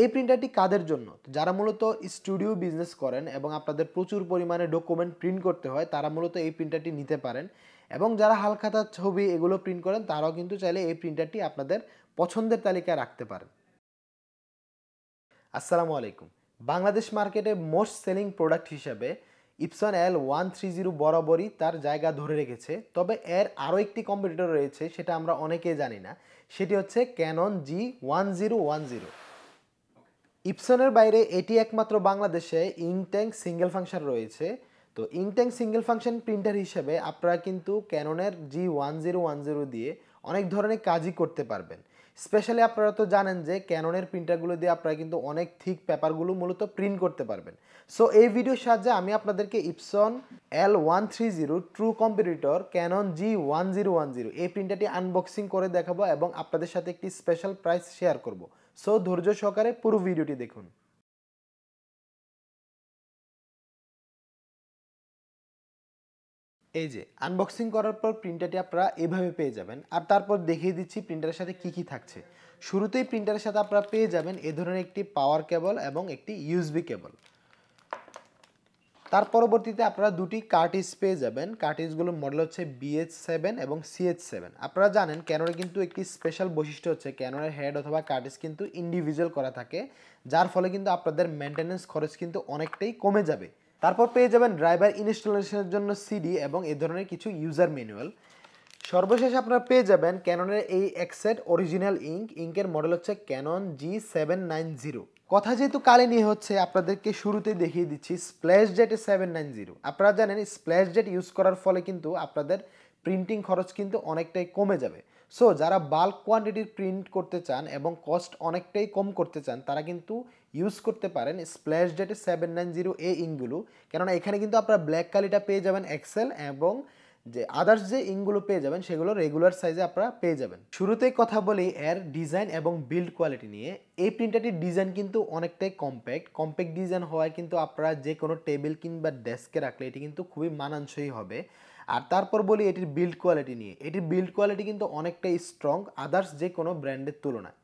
এই প্রিন্টারটি কাদের জন্য? যারা মূলত স্টুডিও বিজনেস করেন এবং আপনাদের প্রচুর পরিমাণে ডকুমেন্ট প্রিন্ট করতে হয় তারা মূলত এই প্রিন্টারটি নিতে পারেন, এবং যারা হালখাতা ছবি এগুলো প্রিন্ট করেন তারাও কিন্তু চাইলে এই প্রিন্টারটি আপনাদের পছন্দের তালিকায় রাখতে পারেন। আসসালামু আলাইকুম। বাংলাদেশ মার্কেটে মোস্ট সেলিং প্রোডাক্ট হিসেবে ইপসন L130 বরাবরই তার জায়গা ধরে রেখেছে। তবে এর আরও একটি কম্পিটিটর রয়েছে, সেটা আমরা অনেকেই জানি না। সেটি হচ্ছে ক্যানন G1010। ইপসনের বাইরে এটি একমাত্র বাংলাদেশে ইংট্যাঙ্ক সিঙ্গেল ফাংশন রয়েছে। তো ইংট্যাঙ্ক সিঙ্গেল ফাংশন প্রিন্টার হিসেবে আপনারা কিন্তু ক্যাননের G1010 দিয়ে অনেক ধরনের কাজই করতে পারবেন। স্পেশালি আপনারা তো জানেন যে ক্যাননের প্রিন্টারগুলো দিয়ে আপনারা কিন্তু অনেক থিক পেপারগুলো মূলত প্রিন্ট করতে পারবেন। সো এই ভিডিওর সাহায্যে আমি আপনাদেরকে Epson L130 true competitor Canon G1010 এই প্রিন্টারটি আনবক্সিং করে দেখাবো এবং আপনাদের সাথে একটি স্পেশাল প্রাইস শেয়ার করব। সো ধৈর্য সহকারে পুরো ভিডিওটি দেখুন। এই যে আনবক্সিং করার পর প্রিন্টারটি আপনারা এভাবে পেয়ে যাবেন, আর তারপর দেখিয়ে দিচ্ছি প্রিন্টারের সাথে কি কি থাকছে। শুরুতেই প্রিন্টারের সাথে আপনারা পেয়ে যাবেন এ ধরনের একটি পাওয়ার কেবল এবং একটি ইউএসবি কেবল। তার পরবর্তীতে আপনারা দুটি কার্টিজ পেয়ে যাবেন। কার্টিজগুলোর মডেল হচ্ছে BH7 এবং CH7। আপনারা জানেন ক্যাননের কিন্তু একটি স্পেশাল বৈশিষ্ট্য হচ্ছে ক্যাননের হেড অথবা কার্টিজ কিন্তু ইন্ডিভিজুয়াল করা থাকে, যার ফলে কিন্তু আপনাদের মেনটেন্যান্স খরচ কিন্তু অনেকটাই কমে যাবে। তারপর পেয়ে যাবেন ড্রাইভার ইনস্টলেশনের জন্য সিডি এবং এ ধরনের কিছু ইউজার ম্যানুয়াল। সর্বশেষ আপনারা পেয়ে যাবেন ক্যাননের এই এক্সেট অরিজিনাল ইঙ্কের মডেল হচ্ছে ক্যানন G790। কথা যেহেতু কালে নিয়ে হচ্ছে, আপনাদেরকে শুরুতেই দেখিয়ে দিচ্ছি স্প্ল্যাশ জেট 790। আপনারা জানেন স্প্ল্যাশ জেট ইউজ করার ফলে কিন্তু আপনাদের প্রিন্টিং খরচ কিন্তু অনেকটাই কমে যাবে। সো যারা বাল্ক কোয়ান্টিটির প্রিন্ট করতে চান এবং কস্ট অনেকটাই কম করতে চান তারা কিন্তু ইউজ করতে পারেন স্প্ল্যাশ জেট 790 এই ইঙ্কগুলো। কেননা এখানে কিন্তু আপনারা ব্ল্যাক কালিটা পেয়ে যাবেন এক্সেল, এবং যে আদার্স যে ইঙ্কগুলো পেয়ে যাবেন সেগুলো রেগুলার সাইজে আপনারা পেয়ে যাবেন। শুরুতেই কথা বলি এর ডিজাইন এবং বিল্ড কোয়ালিটি নিয়ে। এই প্রিন্টারটির ডিজাইন কিন্তু অনেকটাই কম্প্যাক্ট ডিজাইন হওয়ায় কিন্তু আপনারা যে কোনো টেবিল কিংবা ডেস্কে রাখলে এটি কিন্তু খুবই মানানসই হবে। আর তারপর বলি এটির বিল্ড কোয়ালিটি নিয়ে। এটির বিল্ড কোয়ালিটি কিন্তু অনেকটাই স্ট্রং আদার্স যে কোনো ব্র্যান্ডের তুলনায়।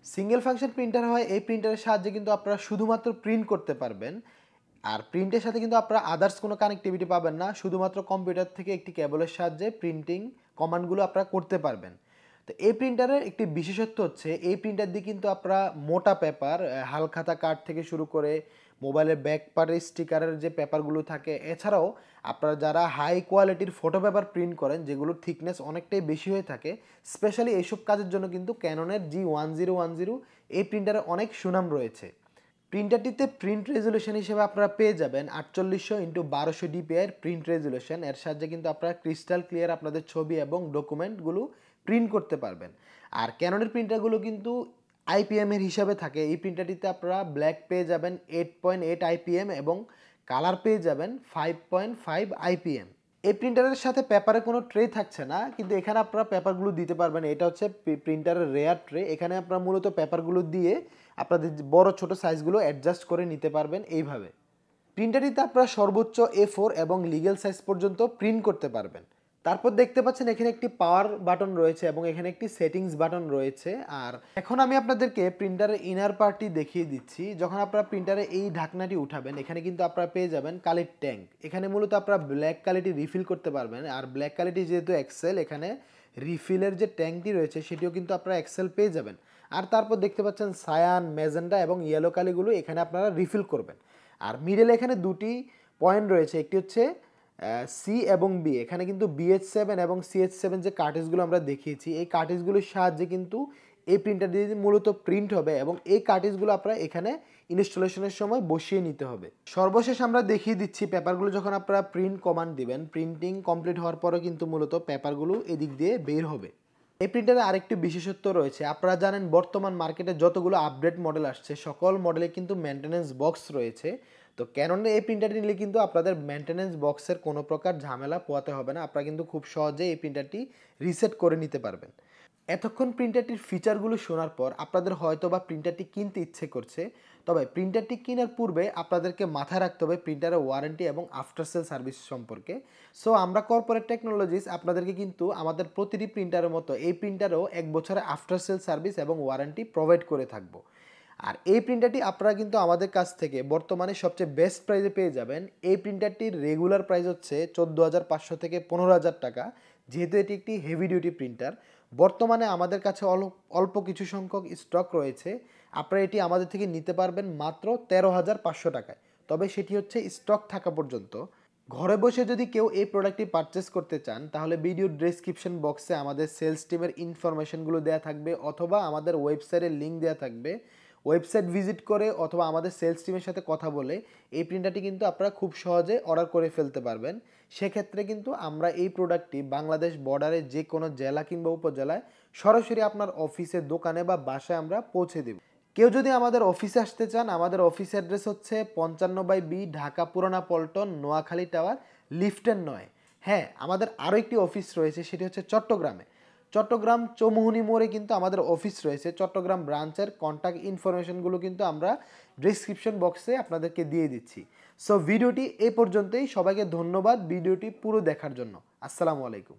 সিঙ্গেল ফাংশন প্রিন্টার হয় এই প্রিন্টারের সাহায্যে কিন্তু আপনারা শুধুমাত্র প্রিন্ট করতে পারবেন, আর প্রিন্টের সাথে কিন্তু আপনারা আদার্স কোনো কানেক্টিভিটি পাবেন না। শুধুমাত্র কম্পিউটার থেকে একটি কেবলের সাহায্যে প্রিন্টিং কমান্ডগুলো আপনারা করতে পারবেন। তো এই প্রিন্টারের একটি বিশেষত্ব হচ্ছে এই প্রিন্টার দিয়ে কিন্তু আপনারা মোটা পেপার, হালখাতা কার্ড থেকে শুরু করে মোবাইলের ব্যাক পার্টের স্টিকারের যে পেপারগুলো থাকে, এছাড়াও আপনারা যারা হাই কোয়ালিটির ফটো পেপার প্রিন্ট করেন যেগুলোর থিকনেস অনেকটাই বেশি হয়ে থাকে, স্পেশালি এইসব কাজের জন্য কিন্তু ক্যাননের G1010 এই প্রিন্টারে অনেক সুনাম রয়েছে। প্রিন্টারটিতে প্রিন্ট রেজুলেশন হিসেবে আপনারা পেয়ে যাবেন 4800x1200 DPI প্রিন্ট রেজুলেশন। এর সাহায্যে কিন্তু আপনারা ক্রিস্টাল ক্লিয়ার আপনাদের ছবি এবং ডকুমেন্টগুলো প্রিন্ট করতে পারবেন। আর ক্যাননের প্রিন্টারগুলো কিন্তু IPM এর হিসাবে থাকে। এই প্রিন্টারটিতে আপনারা ব্ল্যাক পেয়ে যাবেন 8.8 IPM এবং কালার পেয়ে যাবেন 5.5 IPM। এই প্রিন্টারের সাথে পেপারে কোনো ট্রে থাকছে না, কিন্তু এখানে আপনারা পেপারগুলো দিতে পারবেন। এটা হচ্ছে প্রিন্টারের রেয়ার ট্রে। এখানে আপনারা মূলত পেপারগুলো দিয়ে আপনাদের বড় ছোট সাইজগুলো অ্যাডজাস্ট করে নিতে পারবেন এইভাবে। প্রিন্টারটিতে আপনারা সর্বোচ্চ A4 এবং লিগ্যাল সাইজ পর্যন্ত প্রিন্ট করতে পারবেন। তারপর দেখতে পাচ্ছেন এখানে একটি পাওয়ার বাটন রয়েছে এবং এখানে একটি সেটিংস বাটন রয়েছে। আর এখন আমি আপনাদেরকে প্রিন্টারের ইনার পার্টটি দেখিয়ে দিচ্ছি। যখন আপনারা প্রিন্টারে এই ঢাকনাটি উঠাবেন এখানে কিন্তু আপনারা পেয়ে যাবেন কালির ট্যাঙ্ক। এখানে মূলত আপনারা ব্ল্যাক কালিটি রিফিল করতে পারবেন। আর ব্ল্যাক কালিটি যেহেতু এক্সেল, এখানে রিফিলের যে ট্যাঙ্কটি রয়েছে সেটিও কিন্তু আপনারা এক্সেল পেয়ে যাবেন। আর তারপর দেখতে পাচ্ছেন সায়ান, ম্যাজেন্টা এবং ইয়েলো কালিগুলো এখানে আপনারা রিফিল করবেন। আর মিডলে এখানে দুটি পয়েন্ট রয়েছে, একটি হচ্ছে সি এবং বি। এখানে কিন্তু BH7 এবং CH7 যে কার্টিজগুলো আমরা দেখিয়েছি এই কার্টিজগুলোর সাহায্যে কিন্তু এই প্রিন্টার দিয়ে মূলত প্রিন্ট হবে, এবং এই কার্টিজগুলো আপনারা এখানে ইনস্টলেশনের সময় বসিয়ে নিতে হবে। সর্বশেষ আমরা দেখিয়ে দিচ্ছি পেপারগুলো যখন আপনারা প্রিন্ট কমান্ড দিবেন, প্রিন্টিং কমপ্লিট হওয়ার পরেও কিন্তু মূলত পেপারগুলো এদিক দিয়ে বের হবে। এই প্রিন্টারে আরেকটি বিশেষত্ব রয়েছে। আপনারা জানেন বর্তমান মার্কেটে যতগুলো আপডেট মডেল আসছে সকল মডেলে কিন্তু মেনটেন্যান্স বক্স রয়েছে। তো ক্যাননের এই প্রিন্টারটি নিলে কিন্তু আপনাদের মেনটেন্যান্স বক্সের কোনো প্রকার ঝামেলা পোহাতে হবে না। আপনারা কিন্তু খুব সহজে এই প্রিন্টারটি রিসেট করে নিতে পারবেন। এতক্ষণ প্রিন্টারটির ফিচারগুলো শোনার পর আপনাদের হয়তো বা প্রিন্টারটি কিনতে ইচ্ছে করছে। তবে প্রিন্টারটি কেনার পূর্বে আপনাদেরকে মাথায় রাখতে হবে প্রিন্টারের ওয়ারেন্টি এবং আফটার সেল সার্ভিস সম্পর্কে। সো আমরা কর্পোরেট টেকনোলজিস আপনাদেরকে কিন্তু আমাদের প্রতিটি প্রিন্টারের মতো এই প্রিন্টারেও 1 বছরের আফটার সেল সার্ভিস এবং ওয়ারেন্টি প্রোভাইড করে থাকবো। আর এই প্রিন্টারটি আপনারা কিন্তু আমাদের কাছ থেকে বর্তমানে সবচেয়ে বেস্ট প্রাইসে পেয়ে যাবেন। এই প্রিন্টারটির রেগুলার প্রাইস হচ্ছে 14,500 থেকে 15,000 টাকা। যেহেতু এটি একটি হেভি ডিউটি প্রিন্টার, বর্তমানে আমাদের কাছে অল্প কিছু সংখ্যক স্টক রয়েছে। আপনারা এটি আমাদের থেকে নিতে পারবেন মাত্র 13,500 টাকায়, তবে সেটি হচ্ছে স্টক থাকা পর্যন্ত। ঘরে বসে যদি কেউ এই প্রোডাক্টটি পারচেস করতে চান, তাহলে ভিডিওর ডেসক্রিপশন বক্সে আমাদের সেলস টিমের ইনফরমেশনগুলো দেওয়া থাকবে, অথবা আমাদের ওয়েবসাইটের লিঙ্ক দেওয়া থাকবে। ওয়েবসাইট ভিজিট করে অথবা আমাদের সেলস টিমের সাথে কথা বলে এই প্রিন্টারটি কিন্তু আপনারা খুব সহজে অর্ডার করে ফেলতে পারবেন। সেক্ষেত্রে কিন্তু আমরা এই প্রোডাক্টটি বাংলাদেশ বর্ডারে যে কোনো জেলা কিংবা উপজেলায় সরাসরি আপনার অফিসে, দোকানে বা বাসায় আমরা পৌঁছে দেব। কেউ যদি আমাদের অফিসে আসতে চান, আমাদের অফিস অ্যাড্রেস হচ্ছে 55/B, ঢাকা পুরানা পল্টন, নোয়াখালী টাওয়ার, লিফটের 9। হ্যাঁ, আমাদের আরও একটি অফিস রয়েছে, সেটি হচ্ছে চট্টগ্রামে। চট্টগ্রাম চৌমুহনী মোড়ে কিন্তু আমাদের অফিস রয়েছে। চট্টগ্রাম ব্রাঞ্চের কন্ট্যাক্ট ইনফরমেশনগুলো কিন্তু আমরা ডিসক্রিপশন বক্সে আপনাদেরকে দিয়ে দিচ্ছি। সো ভিডিওটি এই পর্যন্তই। সবাইকে ধন্যবাদ ভিডিওটি পুরো দেখার জন্য। আসসালামু আলাইকুম।